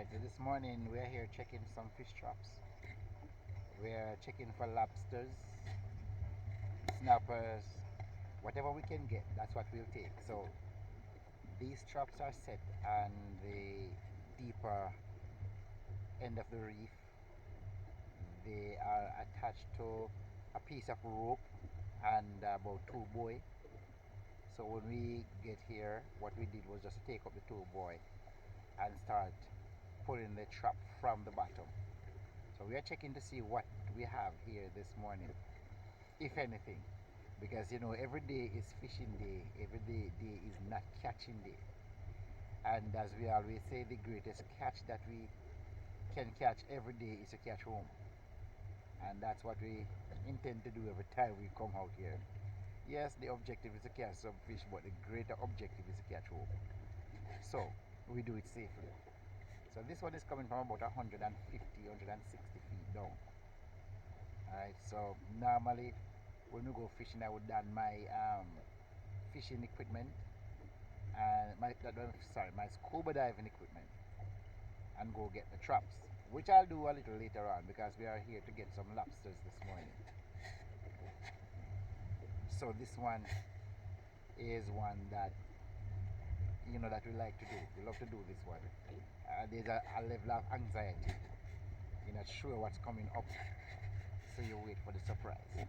Alright, so this morning we're here checking some fish traps. We're checking for lobsters, snappers, whatever we can get, that's what we'll take. So these traps are set on the deeper end of the reef. They are attached to a piece of rope and about two buoy. So when we get here, what we did was just take up the two buoy and start pulling the trap from the bottom. So we are checking to see what we have here this morning, if anything, because every day is fishing day, every day is not catching day. And as we always say, the greatest catch that we can catch every day is to catch home. And that's what we intend to do every time we come out here. Yes, the objective is to catch some fish, but the greater objective is to catch home. So we do it safely. So this one is coming from about 150, 160 feet down. Alright, so normally when we go fishing, I would don my fishing equipment and my scuba diving equipment and go get the traps, which I'll do a little later on because we are here to get some lobsters this morning. So this one is one that that we like to do. We love to do this one. There's a level of anxiety. You're not sure what's coming up, so you wait for the surprise.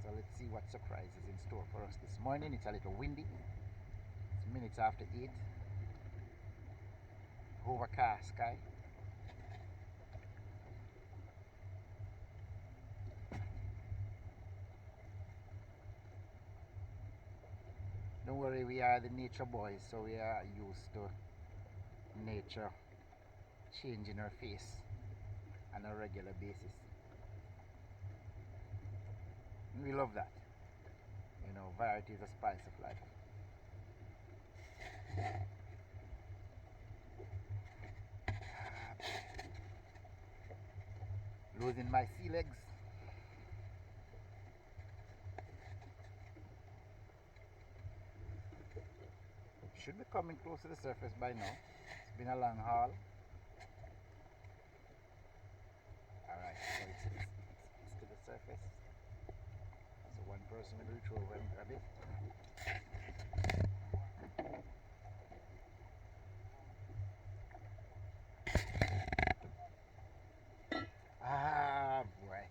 So let's see what surprise is in store for us this morning. It's a little windy. It's minutes after 8. Overcast sky. Don't worry, we are the nature boys, so we are used to nature changing our face on a regular basis. And we love that. Variety is the spice of life. Losing my sea legs. Should be coming close to the surface by now. It's been a long haul. Alright, so it's to the surface. So one person will reach over and grab it. Ah boy.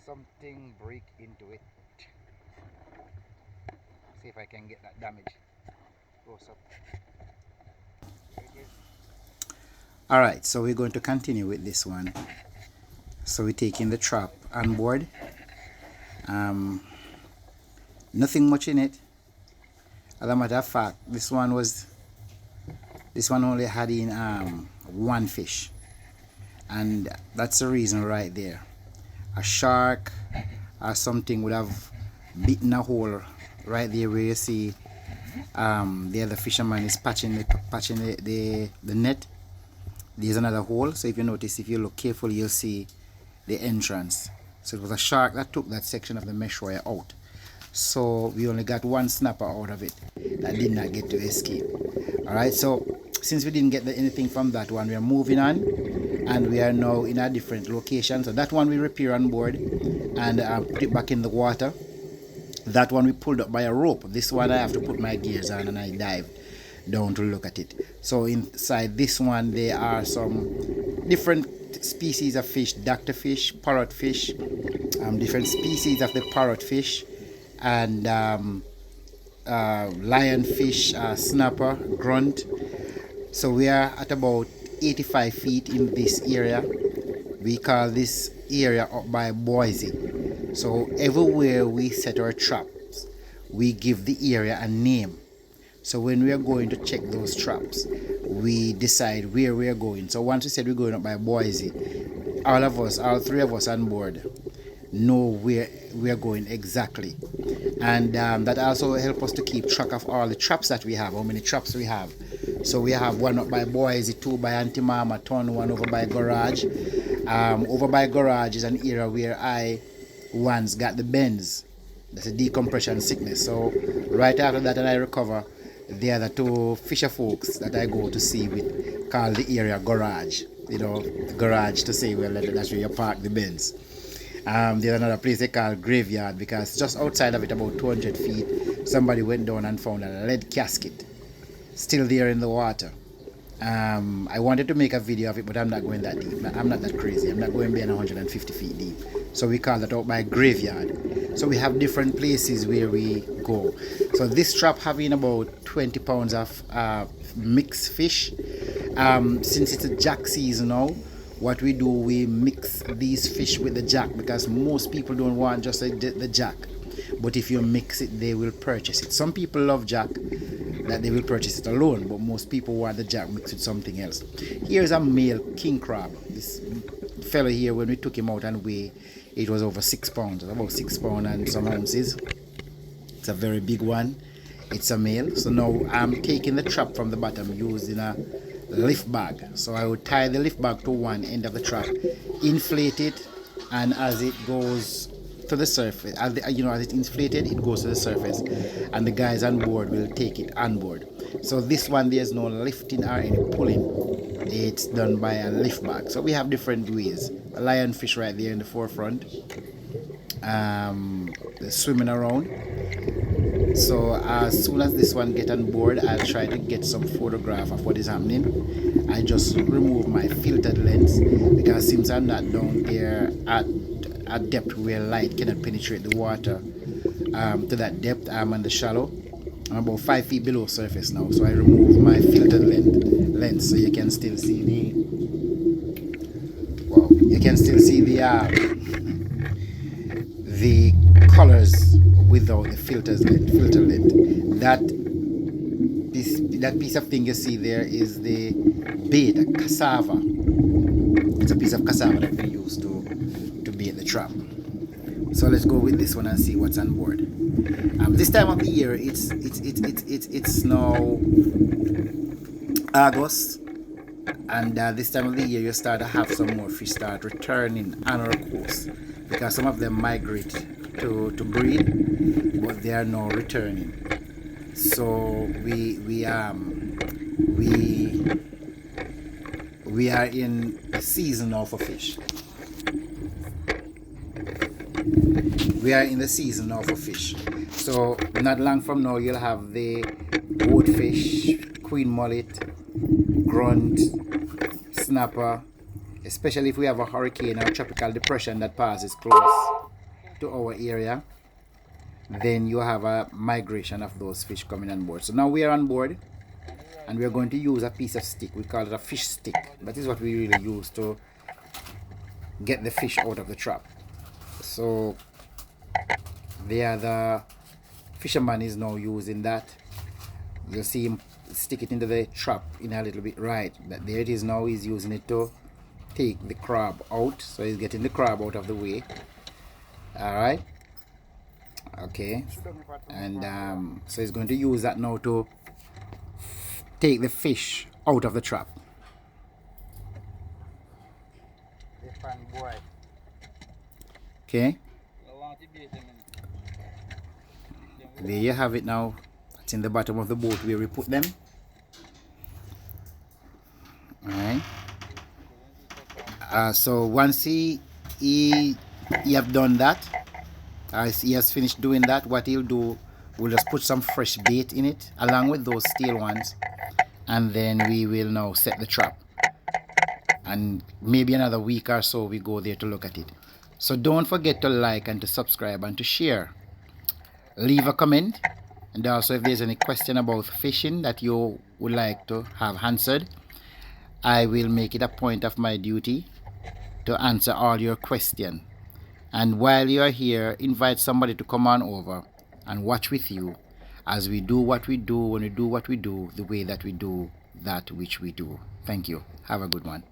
Something break into it. See if I can get that damage. Close up. Alright, so we're going to continue with this one. So we're taking the trap on board. Nothing much in it. As a matter of fact, this one only had in one fish, and that's the reason right there. A shark or something would have bitten a hole right there where you see the other fisherman is patching the net. There's another hole, so if you notice, if you look carefully, you'll see the entrance. So it was a shark that took that section of the mesh wire out. So we only got one snapper out of it that did not get to escape. Alright, so since we didn't get anything from that one, we are moving on, and we are now in a different location. So that one we repair on board and put it back in the water. That one we pulled up by a rope. This one I have to put my gears on and I dive down to look at it. So inside this one there are some different species of fish: doctor fish, parrot fish, different species of the parrot fish, and lionfish, snapper, grunt. So we are at about 85 feet in this area. We call this area up by Boise. So everywhere we set our traps, we give the area a name. So when we are going to check those traps, we decide where we are going. So once we said we're going up by Boise, all three of us on board, know where we are going exactly. And that also helps us to keep track of all the traps that we have, how many traps we have. So we have one up by Boise, two by Antimama, ton, one over by Garage. Over by Garage is an area where I once got the bends. That's a decompression sickness. So right after that, and I recover, they are the two fisher folks that I go to see with, called the area garage. You know, garage to say, well, that's where you park the Benz. There's another place they call graveyard, because just outside of it, about 200 feet, somebody went down and found a lead casket still there in the water. I wanted to make a video of it, but I'm not going that deep. I'm not that crazy. I'm not going beyond 150 feet deep. So we call that out by graveyard. So we have different places where we go. So this trap having about 20 pounds of mixed fish. Since it's a jack season now, what we do, we mix these fish with the jack, because most people don't want just the jack. But if you mix it, they will purchase it. Some people love jack, that they will purchase it alone, but most people want the jack mixed with something else. Here's a male king crab. This fellow here, when we took him out and weighed, it was over 6 pounds, about 6 pounds and some ounces. It's a very big one. It's a male. So now I'm taking the trap from the bottom using a lift bag. So I would tie the lift bag to one end of the trap, inflate it, and as it goes to the surface, as it's inflated, it goes to the surface, and the guys on board will take it on board. So this one, there's no lifting or any pulling. It's done by a lift bag. So we have different ways. A lionfish right there in the forefront, they're swimming around. So as soon as this one get on board, I'll try to get some photograph of what is happening. I just remove my filtered lens, because since I'm not down there at depth where light cannot penetrate the water to that depth, I'm on the shallow. I'm about 5 feet below surface now, so I remove my filtered lens so you can still see the colors without the filter lens. That piece of thing you see there is the bait, a cassava. It's a piece of cassava that we use to bait the trap. So let's go with this one and see what's on board. This time of the year, it's now August, and this time of the year you start to have some more fish start returning on our coast, because some of them migrate to breed, but they are now returning. So we are in the season now for fish. We are in the season now for fish. So not long from now, you'll have the goldfish, queen mullet, grunt, snapper. Especially if we have a hurricane or tropical depression that passes close to our area, then you have a migration of those fish coming on board. So now we are on board, and we are going to use a piece of stick. We call it a fish stick. That is what we really use to get the fish out of the trap. So the other fisherman is now using that. You'll see him stick it into the trap in a little bit. Right, that there it is now. He's using it to take the crab out. So he's getting the crab out of the way. Alright. Okay. And so he's going to use that now to take the fish out of the trap. Okay. There you have it now. It's in the bottom of the boat where we put them. Alright. So once he have done that, as he has finished doing that, what he'll do, we'll just put some fresh bait in it along with those steel ones, and then we will now set the trap, and maybe another week or so we go there to look at it. So don't forget to like and to subscribe and to share. Leave a comment, and also if there's any question about fishing that you would like to have answered, I will make it a point of my duty to answer all your questions. And while you are here, invite somebody to come on over and watch with you as we do what we do, when we do what we do, the way that we do that which we do. Thank you. Have a good one.